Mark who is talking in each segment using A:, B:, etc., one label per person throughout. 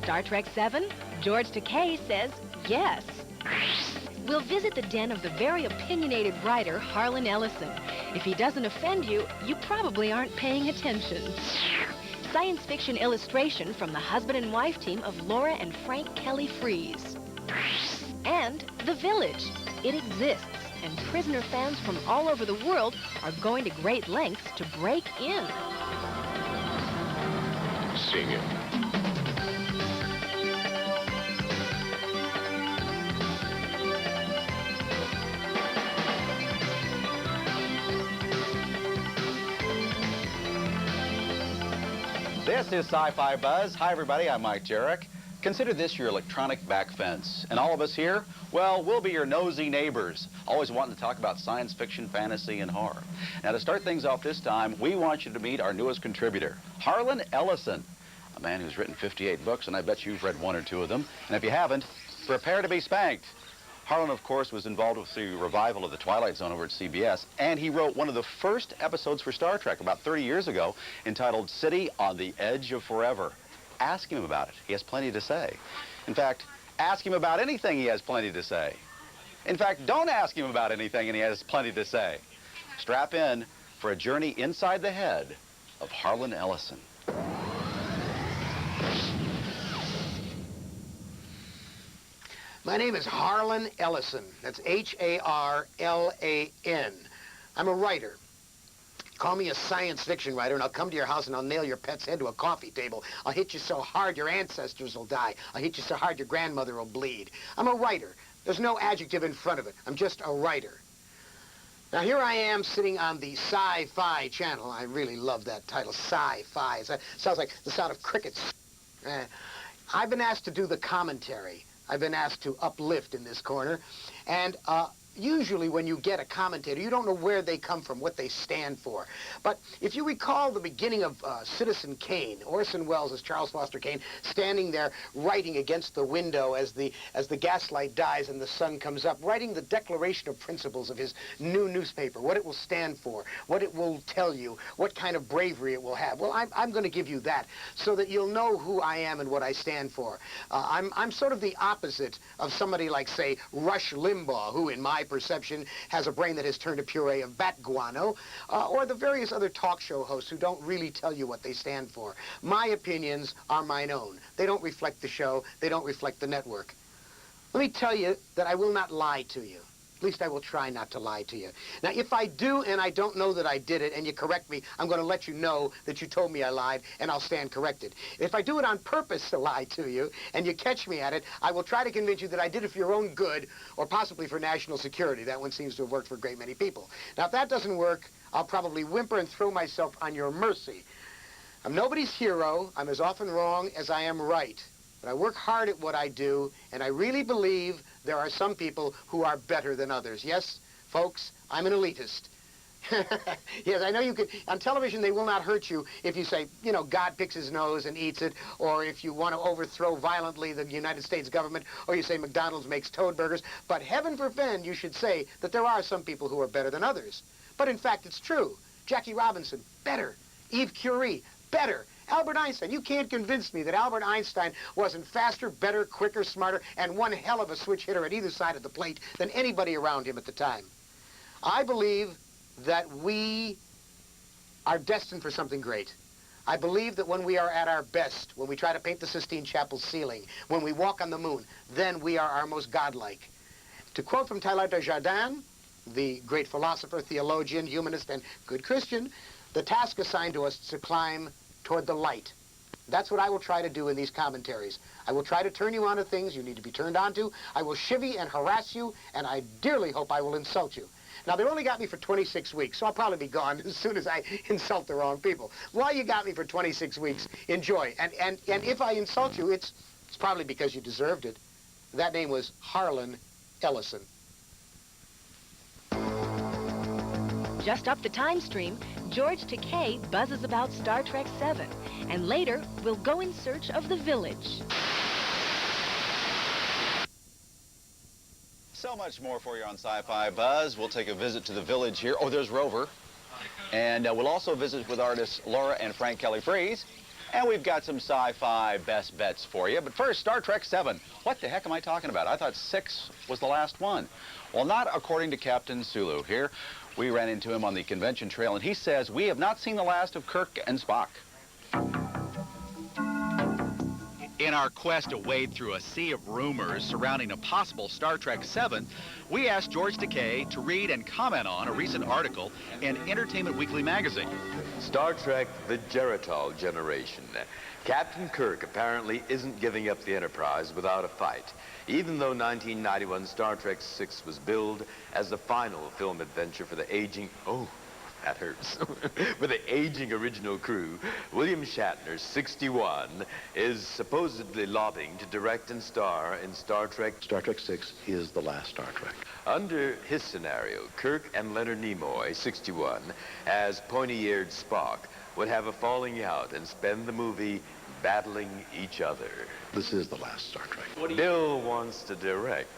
A: Star Trek 7? George Takei says yes. We'll visit the den of the very opinionated writer, Harlan Ellison. If he doesn't offend you, you probably aren't paying attention. Science fiction illustration from the husband and wife team of Laura and Frank Kelly Freeze. And The Village. It exists, and prisoner fans from all over the world are going to great lengths to break in.
B: Sing it.
C: This is Sci-Fi Buzz. Hi, everybody. I'm Mike Jarek. Consider this your electronic back fence. And all of us here, well, we'll be your nosy neighbors, always wanting to talk about science fiction, fantasy, and horror. Now, to start things off this time, we want you to meet our newest contributor, Harlan Ellison, a man who's written 58 books, and I bet you've read one or two of them. And if you haven't, prepare to be spanked. Harlan, of course, was involved with the revival of The Twilight Zone over at CBS, and he wrote one of the first episodes for Star Trek about 30 years ago entitled City on the Edge of Forever. Ask him about it. He has plenty to say. In fact, ask him about anything. He has plenty to say. In fact, don't ask him about anything, and he has plenty to say. Strap in for a journey inside the head of Harlan Ellison.
D: My name is Harlan Ellison. That's H-A-R-L-A-N. I'm a writer. Call me a science fiction writer, and I'll come to your house and I'll nail your pet's head to a coffee table. I'll hit you so hard your ancestors will die. I'll hit you so hard your grandmother will bleed. I'm a writer. There's no adjective in front of it. I'm just a writer. Now, here I am sitting on the Sci-Fi channel. I really love that title, Sci-Fi. It sounds like the sound of crickets. I've been asked to do the commentary. I've been asked to uplift in this corner, and usually when you get a commentator, you don't know where they come from, what they stand for. But if you recall the beginning of Citizen Kane, Orson Welles as Charles Foster Kane, standing there writing against the window as the gaslight dies and the sun comes up, writing the declaration of principles of his new newspaper, what it will stand for, what it will tell you, what kind of bravery it will have. Well, I'm going to give you that so that you'll know who I am and what I stand for. I'm sort of the opposite of somebody like, say, Rush Limbaugh, who in my perception has a brain that has turned a puree of bat guano, or the various other talk show hosts who don't really tell you what they stand for. My opinions are mine own. They don't reflect the show. They don't reflect the network. Let me tell you that I will not lie to you. At least I will try not to lie to you. Now, if I do and I don't know that I did it and you correct me, I'm going to let you know that you told me I lied, and I'll stand corrected. If I do it on purpose to lie to you and you catch me at it, I will try to convince you that I did it for your own good or possibly for national security. That one seems to have worked for a great many people. Now, if that doesn't work, I'll probably whimper and throw myself on your mercy. I'm nobody's hero. I'm as often wrong as I am right. But I work hard at what I do, and I really believe there are some people who are better than others. Yes, folks, I'm an elitist. Yes, I know you could. On television, they will not hurt you if you say, you know, God picks his nose and eats it, or if you want to overthrow violently the United States government, or you say McDonald's makes toad burgers. But heaven forbid you should say that there are some people who are better than others. But in fact, it's true. Jackie Robinson, better. Eve Curie, better. Albert Einstein, you can't convince me that Albert Einstein wasn't faster, better, quicker, smarter, and one hell of a switch hitter at either side of the plate than anybody around him at the time. I believe that we are destined for something great. I believe that when we are at our best, when we try to paint the Sistine Chapel ceiling, when we walk on the moon, then we are our most godlike. To quote from Teilhard de Chardin, the great philosopher, theologian, humanist, and good Christian, the task assigned to us is to climb toward the light. That's what I will try to do in these commentaries. I will try to turn you on to things you need to be turned on to. I will chivvy and harass you, and I dearly hope I will insult you. Now, they only got me for 26 weeks, so I'll probably be gone as soon as I insult the wrong people. While you got me for 26 weeks, enjoy. And if I insult you, it's probably because you deserved it. That name was Harlan Ellison.
A: Just up the time stream, George Takei buzzes about Star Trek 7, and later we'll go in search of the village.
C: So much more for you on Sci-Fi Buzz. We'll take a visit to the village here. Oh, there's Rover. And we'll also visit with artists Laura and Frank Kelly Freeze. And we've got some sci-fi best bets for you. But first, Star Trek 7. What the heck am I talking about? I thought 6 was the last one. Well, not according to Captain Sulu here. We ran into him on the convention trail, and he says we have not seen the last of Kirk and Spock. In our quest to wade through a sea of rumors surrounding a possible Star Trek 7, we asked George Takei to read and comment on a recent article in Entertainment Weekly magazine.
B: Star Trek, the Geritol generation. Captain Kirk apparently isn't giving up the Enterprise without a fight, even though 1991 Star Trek 6 was billed as the final film adventure for the aging... Oh, that hurts. For the aging original crew, William Shatner, 61, is supposedly lobbying to direct and star in Star Trek...
E: Star Trek 6 is the last Star Trek.
B: Under his scenario, Kirk and Leonard Nimoy, 61, as pointy-eared Spock, would have a falling out and spend the movie battling each other.
E: This is the last Star Trek.
B: Bill wants to direct.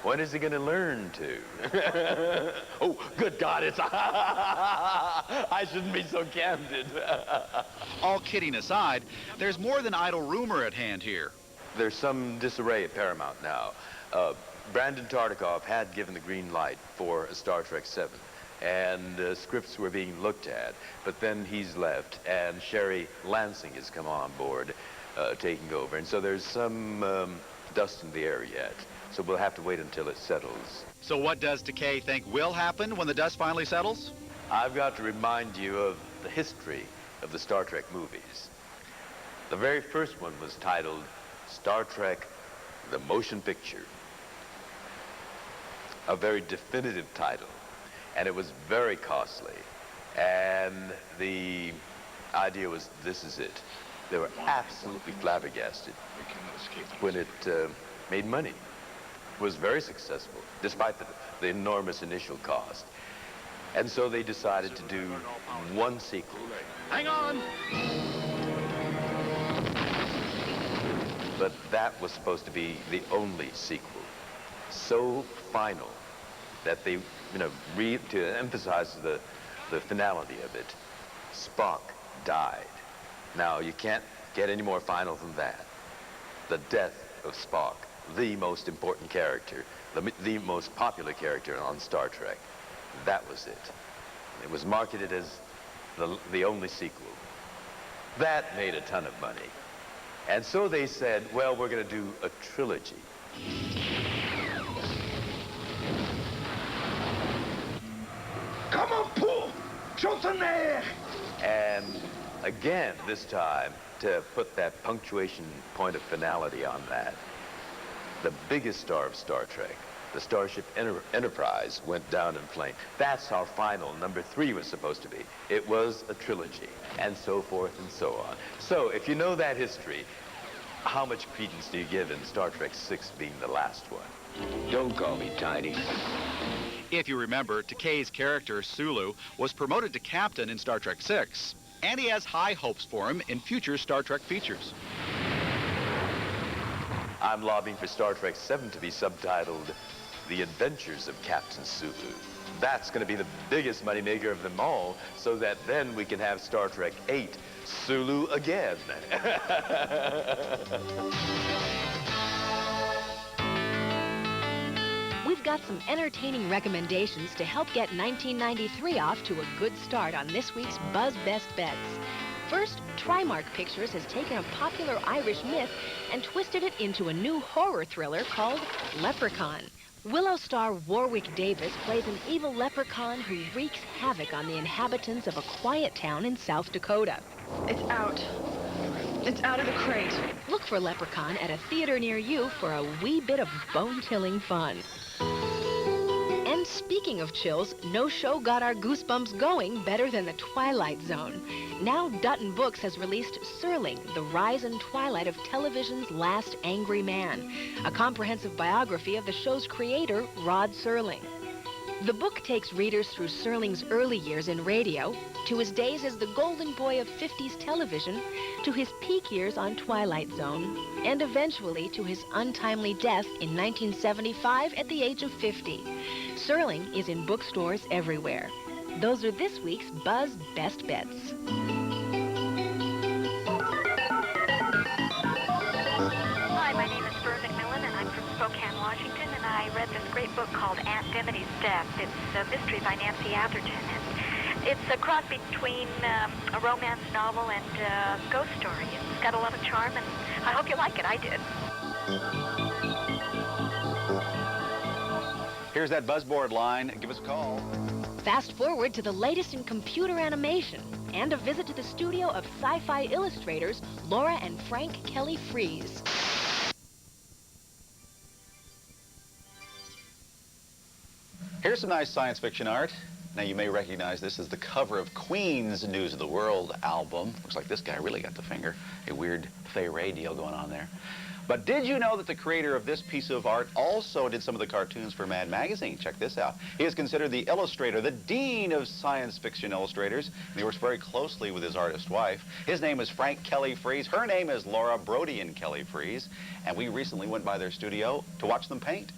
B: When is he going to learn to? Oh, good God, it's... I shouldn't be so candid.
C: All kidding aside, there's more than idle rumor at hand here.
B: There's some disarray at Paramount now. Brandon Tartikoff had given the green light for a Star Trek 7, and scripts were being looked at, but then he's left, and Sherry Lansing has come on board, taking over, and so there's some dust in the air yet. So we'll have to wait until it settles.
C: So what does Takei think will happen when the dust finally settles?
B: I've got to remind you of the history of the Star Trek movies. The very first one was titled Star Trek, the Motion Picture. A very definitive title, and it was very costly. And the idea was, this is it. They were absolutely flabbergasted when it made money. Was very successful, despite the enormous initial cost. And so they decided to do one sequel.
C: Hang on!
B: But that was supposed to be the only sequel. So final that they, to emphasize the finality of it, Spock died. Now, you can't get any more final than that. The death of Spock, the most important character, the most popular character on Star Trek. That was it. It was marketed as the only sequel. That made a ton of money. And so they said, well, we're going to do a trilogy.
F: Come on, pull! Chotaner!
B: And again, this time, to put that punctuation point of finality on that, the biggest star of Star Trek, the Starship Enterprise, went down in flames. That's how final number 3 was supposed to be. It was a trilogy, and so forth and so on. So, if you know that history, how much credence do you give in Star Trek 6 being the last one?
F: Don't call me Tiny.
C: If you remember, Takei's character, Sulu, was promoted to captain in Star Trek 6, and he has high hopes for him in future Star Trek features.
B: I'm lobbying for Star Trek 7 to be subtitled The Adventures of Captain Sulu. That's going to be the biggest moneymaker of them all, so that then we can have Star Trek 8, Sulu again.
A: We've got some entertaining recommendations to help get 1993 off to a good start on this week's Buzz Best Bets. First, Trimark Pictures has taken a popular Irish myth and twisted it into a new horror thriller called Leprechaun. Willow star Warwick Davis plays an evil leprechaun who wreaks havoc on the inhabitants of a quiet town in South Dakota.
G: It's out. It's out of the crate.
A: Look for Leprechaun at a theater near you for a wee bit of bone-chilling fun. And speaking of chills, no show got our goosebumps going better than The Twilight Zone. Now Dutton Books has released Serling, the rise and twilight of television's last angry man, a comprehensive biography of the show's creator, Rod Serling. The book takes readers through Serling's early years in radio, to his days as the golden boy of 50s television, to his peak years on Twilight Zone, and eventually to his untimely death in 1975 at the age of 50. Serling is in bookstores everywhere. Those are this week's Buzz Best Bets.
H: Hi, my name is Fern McMillan, and I'm from Spokane, Washington, and I read this great book called Aunt Dimity's Death. It's a mystery by Nancy Atherton, and it's a cross between a romance novel and a ghost story. It's got a lot of charm, and I hope you like it. I did.
C: Here's that buzzboard line. Give us a call.
A: Fast forward to the latest in computer animation and a visit to the studio of Sci-Fi illustrators Laura and Frank Kelly Freeze.
C: Here's some nice science fiction art. Now, you may recognize this as the cover of Queen's News of the World album. Looks like this guy really got the finger. A weird Fay Ray deal going on there. But did you know that the creator of this piece of art also did some of the cartoons for Mad Magazine? Check this out. He is considered the illustrator, the dean of science fiction illustrators, and he works very closely with his artist wife. His name is Frank Kelly Freeze. Her name is Laura Brodian Kelly Freeze, and we recently went by their studio to watch them paint.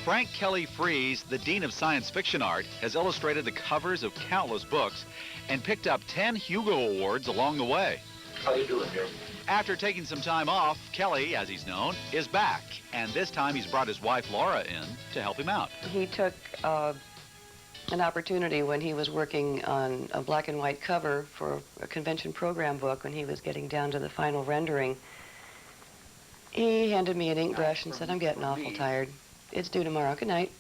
C: Frank Kelly Freeze, the dean of science fiction art, has illustrated the covers of countless books and picked up 10 Hugo Awards along the way.
F: How you doing, Joe?
C: After taking some time off, Kelly, as he's known, is back. And this time he's brought his wife, Laura, in to help him out.
I: He took an opportunity when he was working on a black and white cover for a convention program book when he was getting down to the final rendering. He handed me an ink brush and said, "I'm getting awful tired. It's due tomorrow. Good night."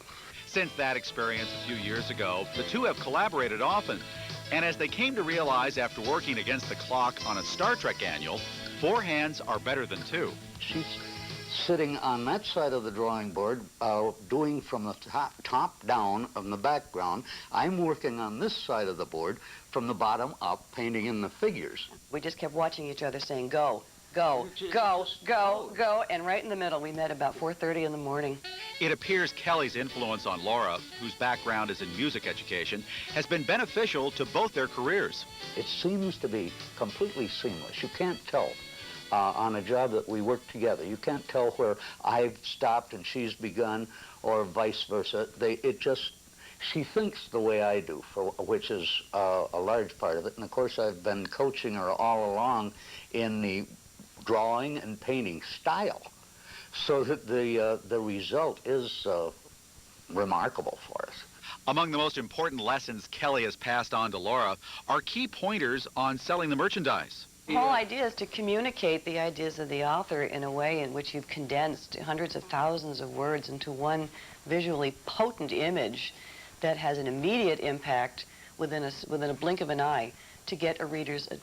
C: Since that experience a few years ago, the two have collaborated often. And as they came to realize after working against the clock on a Star Trek annual, 4 hands are better than 2.
J: She's sitting on that side of the drawing board, doing from the top down from the background. I'm working on this side of the board from the bottom up, painting in the figures.
I: We just kept watching each other saying, "Go, go, go, go, go," and right in the middle, we met about 4:30 in the morning.
C: It appears Kelly's influence on Laura, whose background is in music education, has been beneficial to both their careers.
J: It seems to be completely seamless. You can't tell on a job that we work together. You can't tell where I've stopped and she's begun, or vice versa. She thinks the way I do, which is a large part of it. And of course, I've been coaching her all along in the drawing and painting style, so that the result is remarkable for us.
C: Among the most important lessons Kelly has passed on to Laura are key pointers on selling the merchandise.
I: The whole idea is to communicate the ideas of the author in a way in which you've condensed hundreds of thousands of words into one visually potent image that has an immediate impact within a blink of an eye, to get a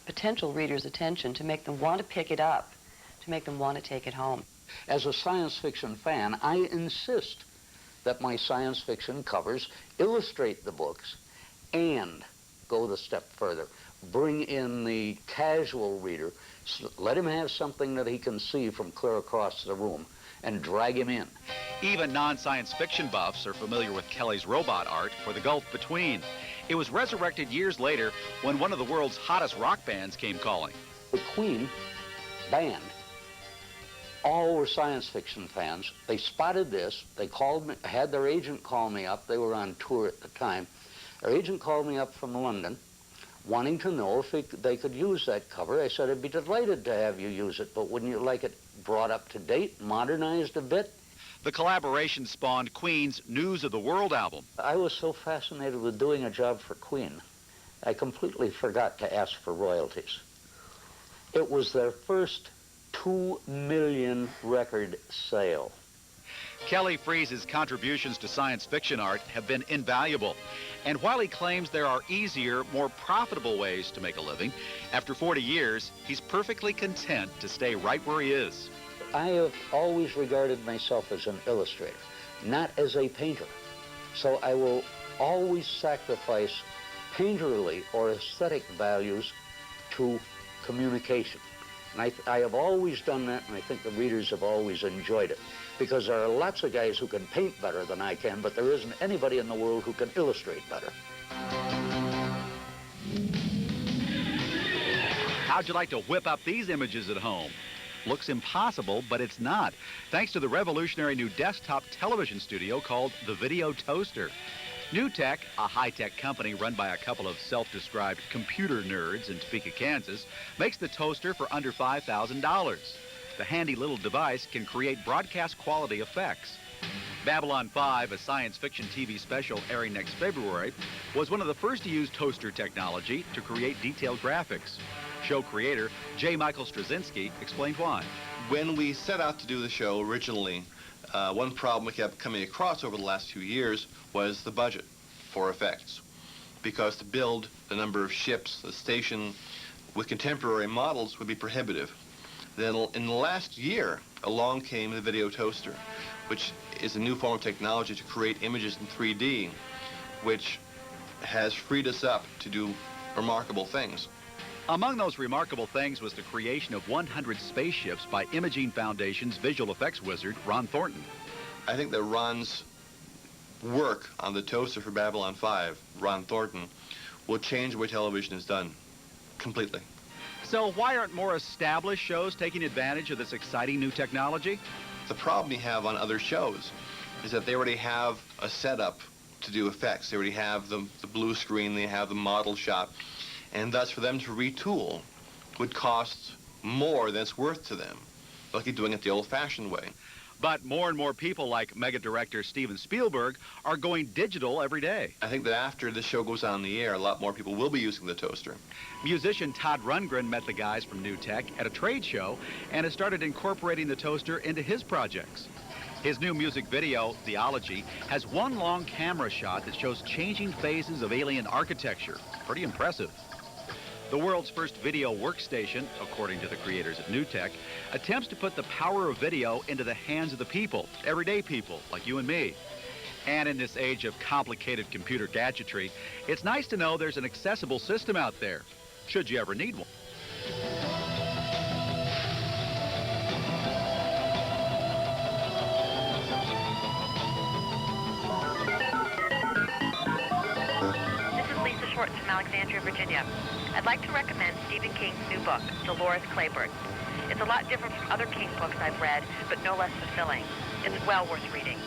I: potential reader's attention, to make them want to pick it up, to make them want to take it home.
J: As a science fiction fan, I insist that my science fiction covers illustrate the books and go the step further. Bring in the casual reader, let him have something that he can see from clear across the room, and drag him in.
C: Even non-science fiction buffs are familiar with Kelly's robot art for The Gulf Between. It was resurrected years later when one of the world's hottest rock bands came calling.
J: The Queen band, all were science fiction fans. They spotted this. They called me, had their agent call me up. They were on tour at the time. Their agent called me up from London, wanting to know if they could use that cover. I said, "I'd be delighted to have you use it, but wouldn't you like it brought up to date, modernized a bit?"
C: The collaboration spawned Queen's News of the World album.
J: I was so fascinated with doing a job for Queen, I completely forgot to ask for royalties. It was their first 2 million record sale.
C: Kelly Freeze's contributions to science fiction art have been invaluable. And while he claims there are easier, more profitable ways to make a living, after 40 years, he's perfectly content to stay right where he is.
J: I have always regarded myself as an illustrator, not as a painter. So I will always sacrifice painterly or aesthetic values to communication. And I have always done that, and I think the readers have always enjoyed it. Because there are lots of guys who can paint better than I can, but there isn't anybody in the world who can illustrate better.
C: How'd you like to whip up these images at home? Looks impossible, but it's not, thanks to the revolutionary new desktop television studio called the Video Toaster.
K: New Tech, a high-tech company run by a couple of self-described computer nerds in Topeka, Kansas, makes the toaster for under $5,000. The handy little device can create broadcast-quality effects. Babylon 5, a science fiction TV special airing next February, was one of the first to use toaster technology to create detailed graphics. Show creator J. Michael Straczynski explained why.
L: When we set out to do the show originally, one problem we kept coming across over the last few years was the budget for effects. Because to build the number of ships, the station, with contemporary models would be prohibitive. Then in the last year, along came the video toaster, which is a new form of technology to create images in 3D, which has freed us up to do remarkable things.
K: Among those remarkable things was the creation of 100 spaceships by Imaging Foundation's visual effects wizard, Ron Thornton.
L: I think that Ron's work on the toaster for Babylon 5, Ron Thornton, will change the way television is done completely.
K: So why aren't more established shows taking advantage of this exciting new technology?
L: The problem you have on other shows is that they already have a setup to do effects. They already have the blue screen, they have the model shot, and thus for them to retool would cost more than it's worth to them. They'll keep doing it the old-fashioned way.
K: But more and more people like mega director Steven Spielberg are going digital every day.
L: I think that after this show goes on the air, a lot more people will be using the toaster.
K: Musician Todd Rundgren met the guys from New Tech at a trade show and has started incorporating the toaster into his projects. His new music video, Theology, has one long camera shot that shows changing phases of alien architecture. Pretty impressive. The world's first video workstation, according to the creators at New Tech, attempts to put the power of video into the hands of the people, everyday people like you and me. And in this age of complicated computer gadgetry, it's nice to know there's an accessible system out there, should you ever need one.
H: From Alexandria, Virginia. I'd like to recommend Stephen King's new book, Dolores Claiborne. It's a lot different from other King books I've read, but no less fulfilling. It's well worth reading.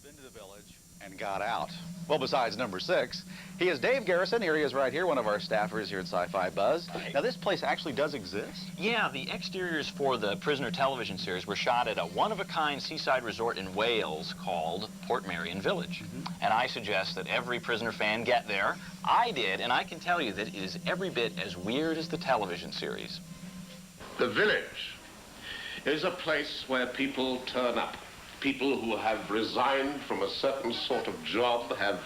C: Been to the village and got out. Well, besides number 6, he is Dave Garrison. Here he is right here, one of our staffers here at Sci-Fi Buzz. Now, this place actually does exist?
M: Yeah, the exteriors for the Prisoner television series were shot at a one-of-a-kind seaside resort in Wales called Portmeirion Village. And I suggest that every Prisoner fan get there. I did, and I can tell you that it is every bit as weird as the television series.
F: The village is a place where people turn up. People who have resigned from a certain sort of job, have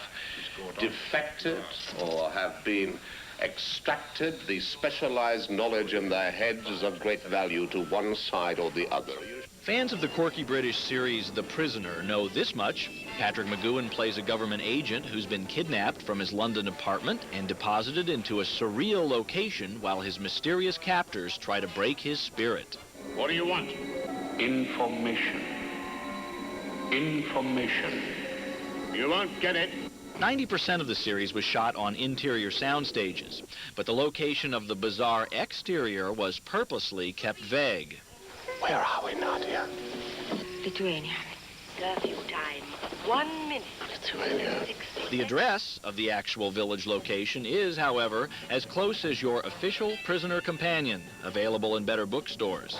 F: defected or have been extracted. The specialized knowledge in their heads is of great value to one side or the other.
M: Fans of the quirky British series The Prisoner know this much. Patrick McGowan plays a government agent who's been kidnapped from his London apartment and deposited into a surreal location while his mysterious captors try to break his spirit.
F: What do you want? Information. Information. You won't get it.
M: 90% of the series was shot on interior sound stages, but the location of the bizarre exterior was purposely kept vague.
F: Where are we, Nadia?
H: Lithuania. Curfew time. 1 minute.
F: Lithuania.
M: The address of the actual village location is, however, as close as your official Prisoner Companion, available in better bookstores.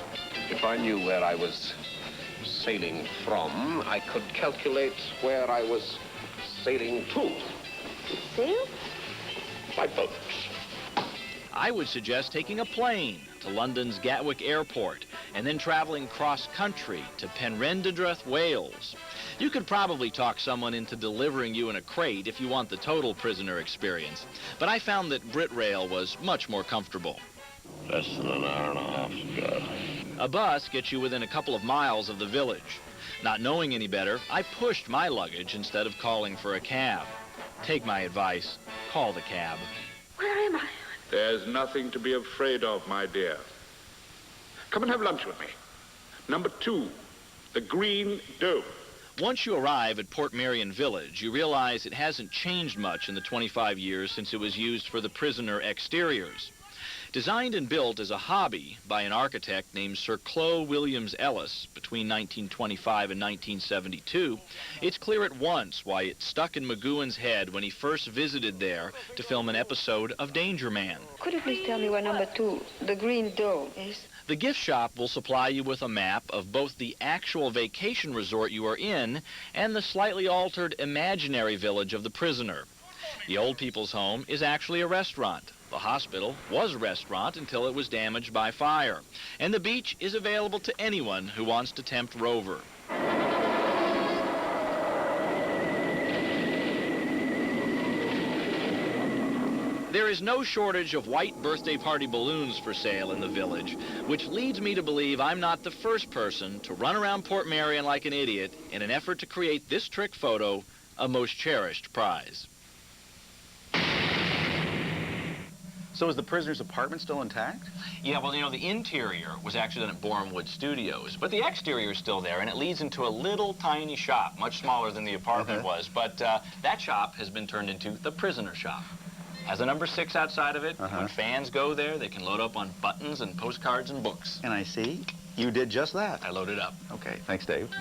F: If I knew where I was sailing from, I could calculate where I was sailing to.
H: Sail?
F: By boat.
M: I would suggest taking a plane to London's Gatwick Airport and then traveling cross-country to Penrhyndereth, Wales. You could probably talk someone into delivering you in a crate if you want the total prisoner experience, but I found that Britrail was much more comfortable.
F: Less than an hour and a half to go.
M: A bus gets you within a couple of miles of the village. Not knowing any better, I pushed my luggage instead of calling for a cab. Take my advice, call the cab.
H: Where am I?
F: There's nothing to be afraid of, my dear. Come and have lunch with me. Number 2, the Green Dome.
M: Once you arrive at Portmeirion Village, you realize it hasn't changed much in the 25 years since it was used for the prisoner exteriors. Designed and built as a hobby by an architect named Sir Clow Williams Ellis between 1925 and 1972, it's clear at once why it stuck in McGowan's head when he first visited there to film an episode of Danger Man.
N: Could you please tell me where number 2, the green dome, is?
M: The gift shop will supply you with a map of both the actual vacation resort you are in and the slightly altered imaginary village of the prisoner. The old people's home is actually a restaurant. The hospital was a restaurant until it was damaged by fire. And the beach is available to anyone who wants to tempt Rover. There is no shortage of white birthday party balloons for sale in the village, which leads me to believe I'm not the first person to run around Port Marion like an idiot in an effort to create this trick photo a most cherished prize.
C: So is the prisoner's apartment still intact?
M: Yeah, well, you know, the interior was actually done at Bournemouth Studios, but the exterior is still there, and it leads into a little tiny shop, much smaller than the apartment was. But that shop has been turned into the prisoner shop. Has a number 6 outside of it. When fans go there, they can load up on buttons and postcards and books.
C: And I see you did just that.
M: I loaded up.
C: Okay, thanks, Dave.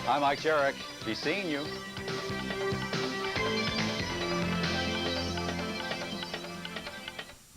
C: Hi, Mike Jarek. Be seeing you.